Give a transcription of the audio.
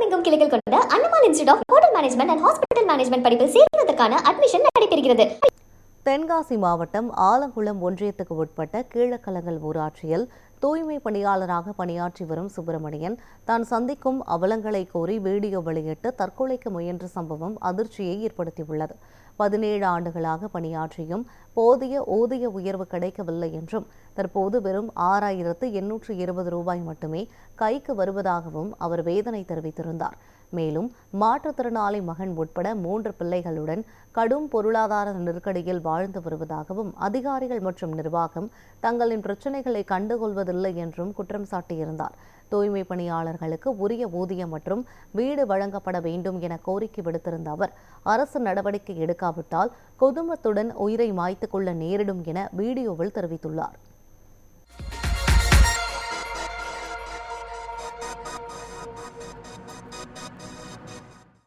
தமிழகமெங்கும் கிளைகள் கொண்ட Annamal institute of hotel management and hospital management படிப்பில் சேர்வதற்கான அட்மிஷன் நடைபெறுகிறது. தென்காசி மாவட்டம் ஆலங்குளம் ஒன்றியத்துக்கு உட்பட்ட கீழக்கலங்கல் ஊராட்சியில் தூய்மை பணியாளராக பணியாற்றி வரும் சுப்பிரமணியன் தான் சந்திக்கும் அவலங்களை கோரி வீடியோ வெளியிட்டு தற்கொலைக்கு முயன்ற சம்பவம் அதிர்ச்சியை ஏற்படுத்தியுள்ளது. 17 ஆண்டுகளாக பணியாற்றியும் போதிய ஊதிய உயர்வு கிடைக்கவில்லை என்றும் தற்போது வெறும் 6,820 ரூபாய் மட்டுமே கைக்கு வருவதாகவும் அவர் வேதனை தெரிவித்திருந்தார். மேலும் மாற்றுத்திறனாளி மகன் உட்பட 3 பிள்ளைகளுடன் கடும் பொருளாதார நெருக்கடியில் வாழ்ந்து வருவதாகவும் அதிகாரிகள் மற்றும் நிர்வாகம் தங்களின் பிரச்சினைகளை கண்டுகொள்வதில்லை என்றும் குற்றம் சாட்டியிருந்தார். தூய்மை பணியாளர்களுக்கு உரிய ஊதியம் மற்றும் வீடு வழங்கப்பட வேண்டும் என கோரிக்கை விடுத்திருந்த அவர் அரசு நடவடிக்கை எடுக்காவிட்டால் குடும்பத்துடன் உயிரை மாய்த்துக் கொள்ள நேரிடும் என வீடியோவில் தெரிவித்துள்ளார்.